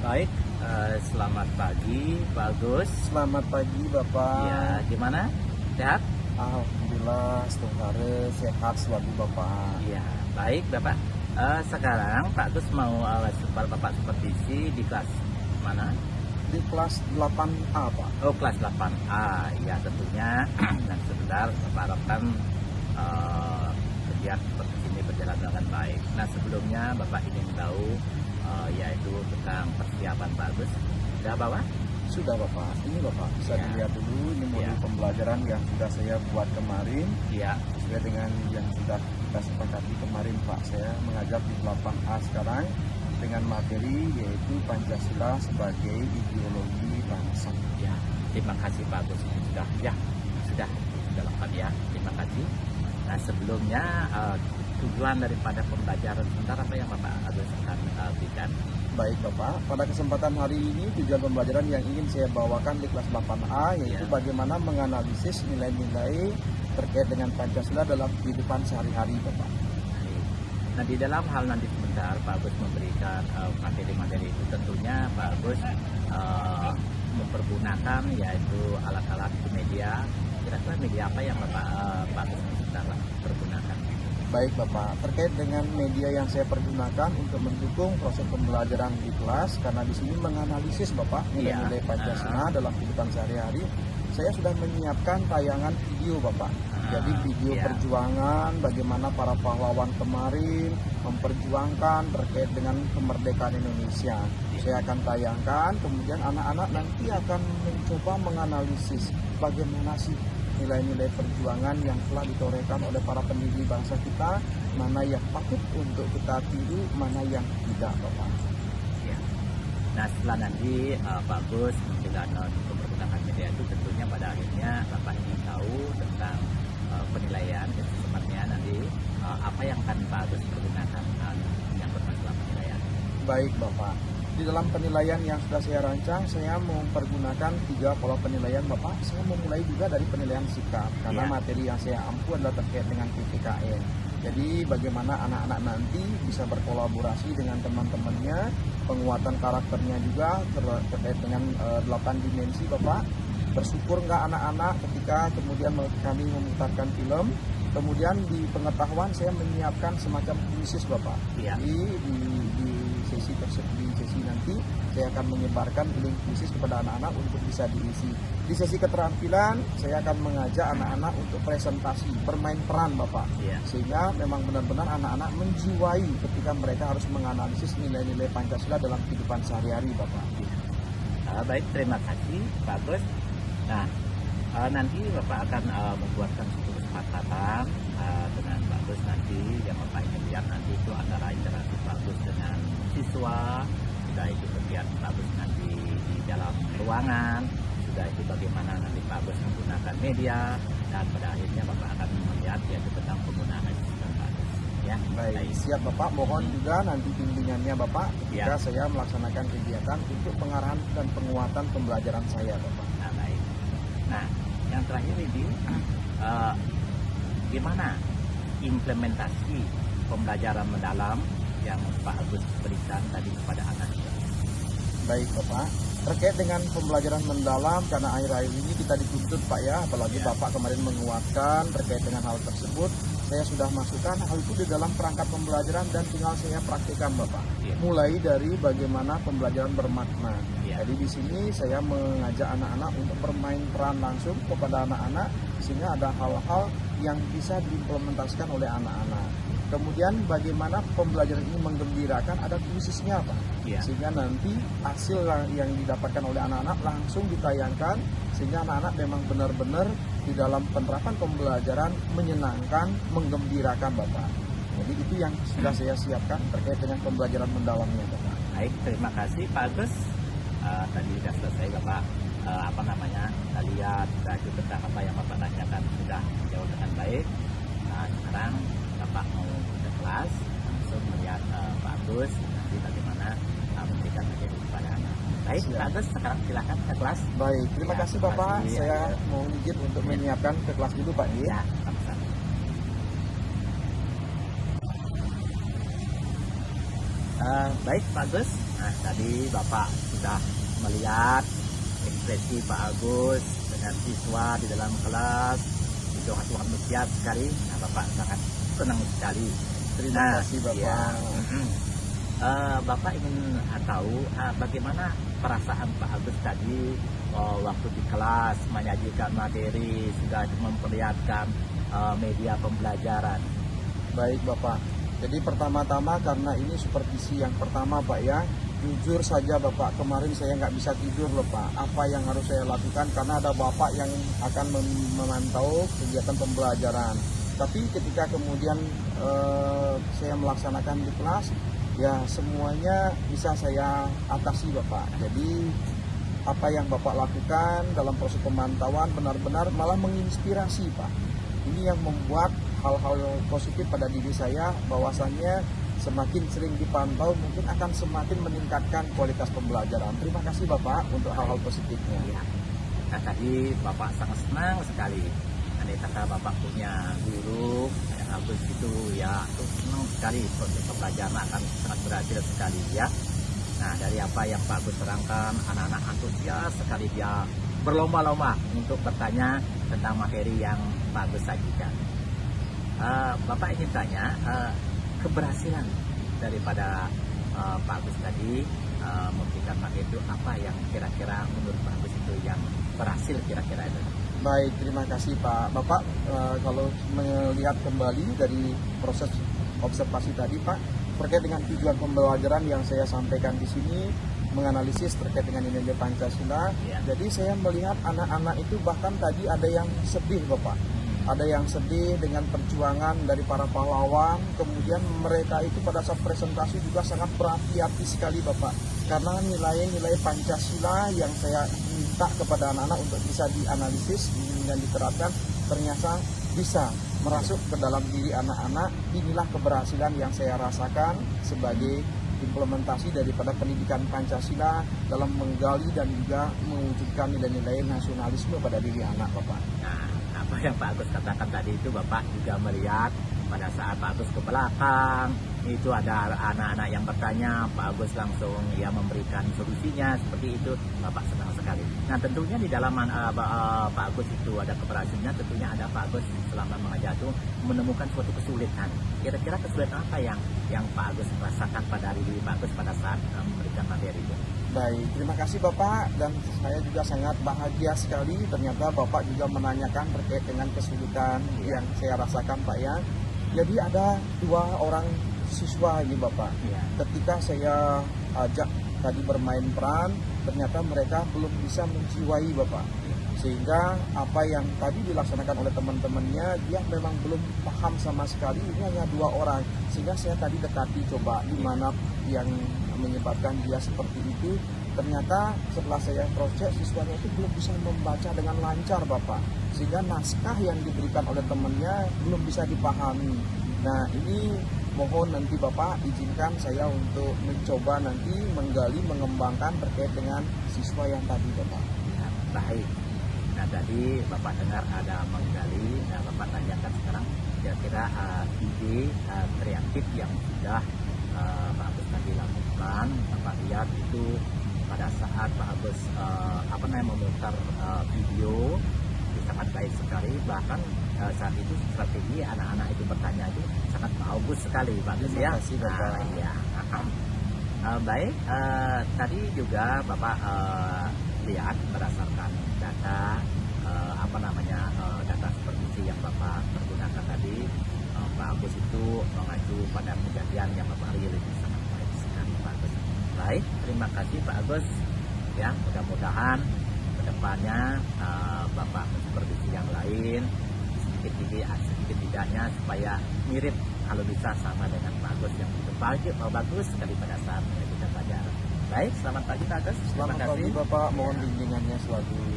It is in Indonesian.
Baik, selamat pagi, Bagus. Selamat pagi Bapak. Ya, gimana? Sehat? Alhamdulillah, secara sehat selalu Bapak. Ya, baik, Bapak. Sekarang Pak Gus mau Bapak supervisi di kelas mana? Di kelas 8A Pak. Oh, kelas 8A. Ya, tentunya. Dan sebentar, Bapak harapkan kegiatan seperti ini berjalan dengan baik. Nah, sebelumnya Bapak ingin tahu yaitu tentang persiapan Pak Gus. Sudah Bapak? Sudah Bapak. Ini Bapak bisa Ya. dilihat dulu ini modul pembelajaran yang sudah saya buat kemarin. Iya. Sesuai dengan yang sudah kita sepakati kemarin Pak. Saya mengajar di 8A sekarang dengan materi yaitu Pancasila sebagai ideologi bangsa. Ya, terima kasih Pak Gus. Sudah lengkap ya. Terima kasih. Nah, sebelumnya tujuan daripada pembelajaran sebentar apa yang Bapak Agus akan berikan? Baik Bapak, pada kesempatan hari ini tujuan pembelajaran yang ingin saya bawakan di kelas 8A yaitu bagaimana menganalisis nilai-nilai terkait dengan Pancasila dalam kehidupan sehari-hari Bapak. Nah, di dalam hal nanti sebentar Pak Agus memberikan materi-materi itu tentunya Pak Agus mempergunakan yaitu alat-alat media. Kira-kira media apa yang Pak Agus sebentar pergunakan? Baik Bapak, terkait dengan media yang saya pergunakan untuk mendukung proses pembelajaran di kelas, karena di sini menganalisis Bapak nilai-nilai Pancasila dalam kehidupan sehari-hari, saya sudah menyiapkan tayangan video Bapak. Jadi video perjuangan bagaimana para pahlawan kemarin memperjuangkan terkait dengan kemerdekaan Indonesia. Saya akan tayangkan, kemudian anak-anak nanti akan mencoba menganalisis bagaimana sih nilai-nilai perjuangan yang telah ditorehkan oleh para pendiri bangsa kita, mana yang patut untuk kita tiru, mana yang tidak Bapak. Ya. Nah, setelah nanti Pak Gus mempergunakan media itu tentunya pada akhirnya Bapak ingin tahu tentang penilaian, dan sebenarnya nanti apa yang akan Pak Gus pergunakan menyangkut masalah penilaian. Baik Bapak. Di dalam penilaian yang sudah saya rancang, saya mempergunakan 3 pola penilaian Bapak. Saya memulai juga dari penilaian sikap, karena materi yang saya ampu adalah terkait dengan PPKN. Jadi bagaimana anak-anak nanti bisa berkolaborasi dengan teman-temannya, penguatan karakternya juga terkait dengan 8 dimensi Bapak. Bersyukur nggak anak-anak ketika kemudian kami memutarkan film. Kemudian di pengetahuan saya menyiapkan semacam kuisis Bapak. Jadi di sesi tersebut, di sesi nanti saya akan menyebarkan link kuisis kepada anak-anak untuk bisa diisi. Di sesi keterampilan saya akan mengajak anak-anak untuk presentasi, bermain peran Bapak. Sehingga memang benar-benar anak-anak menjiwai ketika mereka harus menganalisis nilai-nilai Pancasila dalam kehidupan sehari-hari Bapak. Baik, terima kasih Pak Gus. Nah, nanti Bapak akan membuatkan suatu kesepakatan dengan Pak Gus nanti yang Bapak ingin lihat nanti itu antara interaksi Pak Gus dengan siswa, sudah itu kegiatan Pak Gus nanti di dalam ruangan, sudah itu bagaimana nanti Pak Gus menggunakan media, dan pada akhirnya Bapak akan melihat yaitu tentang penggunaan sistem Pak Gus. Ya, baik, siap Bapak. Mohon juga nanti bimbingannya Bapak ketika saya melaksanakan kegiatan untuk pengarahan dan penguatan pembelajaran saya Bapak. Nah, baik. Nah, yang terakhir ini gimana implementasi pembelajaran mendalam yang Pak Agus berikan tadi kepada anak? Baik Bapak, terkait dengan pembelajaran mendalam, karena akhir-akhir ini kita dituntut Pak ya, apalagi Bapak kemarin menguatkan terkait dengan hal tersebut, saya sudah masukkan hal itu di dalam perangkat pembelajaran dan tinggal saya praktikkan Bapak. Mulai dari bagaimana pembelajaran bermakna. Jadi di sini saya mengajak anak-anak untuk bermain peran langsung kepada anak-anak, sehingga ada hal-hal yang bisa diimplementasikan oleh anak-anak. Kemudian bagaimana pembelajaran ini menggembirakan, ada kuisisnya Pak. Sehingga nanti hasil yang didapatkan oleh anak-anak langsung ditayangkan, sehingga anak-anak memang benar-benar di dalam penerapan pembelajaran menyenangkan, menggembirakan Bapak. Jadi itu yang sudah saya siapkan terkait dengan pembelajaran mendalamnya Bapak. Baik, terima kasih Pak Agus. Tadi sudah selesai Bapak kita lihat sudah itu tentang apa yang Bapak tanyakan sudah jauh dengan baik. Nah, sekarang Bapak mau ke kelas langsung melihat Pak Agus nanti bagaimana memberikan materi kepada anak. Baik, Pak Agus sekarang silakan ke kelas. Baik, terima kasih Bapak. Saya mau izin untuk menyiapkan ke kelas dulu Pak. Ya, sama-sama. Baik Pak Agus, nah tadi Bapak sudah melihat ekspresi Pak Agus dengan siswa di dalam kelas, itu sangat antusias sekali. Nah Bapak sangat senang sekali. Terima kasih Bapak. Ya, Bapak ingin tahu bagaimana perasaan Pak Agus tadi waktu di kelas menyajikan materi, sudah memperlihatkan media pembelajaran. Baik Bapak, jadi pertama-tama karena ini supervisi yang pertama Pak ya, jujur saja Bapak, kemarin saya nggak bisa tidur loh Pak. Apa yang harus saya lakukan karena ada Bapak yang akan memantau kegiatan pembelajaran. Tapi ketika kemudian saya melaksanakan di kelas, ya semuanya bisa saya atasi Bapak. Jadi apa yang Bapak lakukan dalam proses pemantauan benar-benar malah menginspirasi Pak. Ini yang membuat hal-hal positif pada diri saya, bahwasannya semakin sering dipantau mungkin akan semakin meningkatkan kualitas pembelajaran. Terima kasih Bapak untuk hal-hal positifnya. Ya. Nah tadi Bapak sangat senang sekali. Andai kata Bapak punya guru yang bagus itu ya, itu senang sekali proses pembelajaran akan sangat berhasil sekali ya. Nah dari apa yang Pak Agus terangkan, anak-anak antusias sekali, dia berlomba-lomba untuk bertanya tentang materi yang Pak Agus sajikan. Bapak ingin tanya keberhasilan daripada Pak Agus tadi memberikan materi itu, apa yang kira-kira menurut Pak Agus itu yang berhasil kira-kira itu? Baik, terima kasih Pak. Bapak kalau melihat kembali dari proses observasi tadi Pak, terkait dengan tujuan pembelajaran yang saya sampaikan di sini, menganalisis terkait dengan nilai Pancasila. Ya. Jadi saya melihat anak-anak itu bahkan tadi ada yang sedih Bapak. Ada yang sedih dengan perjuangan dari para pahlawan, kemudian mereka itu pada saat presentasi juga sangat berapi-api sekali Bapak. Karena nilai-nilai Pancasila yang saya minta kepada anak-anak untuk bisa dianalisis dan diterapkan, ternyata bisa merasuk ke dalam diri anak-anak. Inilah keberhasilan yang saya rasakan sebagai implementasi daripada pendidikan Pancasila dalam menggali dan juga mewujudkan nilai-nilai nasionalisme pada diri anak Bapak. Nah, apa yang Pak Agus katakan tadi itu Bapak juga melihat pada saat Pak Agus ke belakang, itu ada anak-anak yang bertanya, Pak Agus langsung ya memberikan solusinya seperti itu. Bapak senang sekali. Nah tentunya di dalam Pak Agus itu ada keberhasilannya, tentunya ada Pak Agus selama mengajar itu menemukan suatu kesulitan. Kira-kira kesulitan apa yang Pak Agus rasakan pada diri Pak Agus pada saat memberikan materi itu? Baik, terima kasih Bapak, dan saya juga sangat bahagia sekali ternyata Bapak juga menanyakan terkait dengan kesulitan yang saya rasakan Pak ya. Jadi ada 2 orang siswa ini Bapak. Ya. Ketika saya ajak tadi bermain peran, ternyata mereka belum bisa menjiwai Bapak. Sehingga apa yang tadi dilaksanakan oleh teman-temannya, dia memang belum paham sama sekali. Ini hanya 2 orang. Sehingga saya tadi dekati coba di mana yang menyebabkan dia seperti itu. Ternyata setelah saya proses, siswanya itu belum bisa membaca dengan lancar Bapak, sehingga naskah yang diberikan oleh temannya belum bisa dipahami. Nah ini mohon nanti Bapak izinkan saya untuk mencoba nanti menggali, mengembangkan terkait dengan siswa yang tadi Bapak. Ya, baik. Nah tadi Bapak dengar ada menggali, nah Bapak tanyakan sekarang kira-kira ide kreatif yang sudah Pak Agus tadi lakukan. Bapak lihat itu pada saat Pak Agus memutar video itu sangat baik sekali. Bahkan saat itu strategi anak-anak itu bertanya itu sangat bagus sekali Pak Agus ya. Terima kasih Bapak. Ya. Baik, tadi juga Bapak lihat berdasarkan data data supervisi yang Bapak pergunakan tadi, Pak Agus itu mengacu pada kejadian yang Bapak lihat itu sangat baik sekali Pak Agus. Baik, terima kasih Pak Agus ya, mudah-mudahan kedepannya Bapak supervisi yang lain sedikit tidaknya supaya mirip, kalau bisa sama dengan Pak Agus yang itu bagus sekali pada saat kita belajar. Baik, selamat pagi Pak Agus. Selamat pagi Bapak, mohon bimbingannya selalu.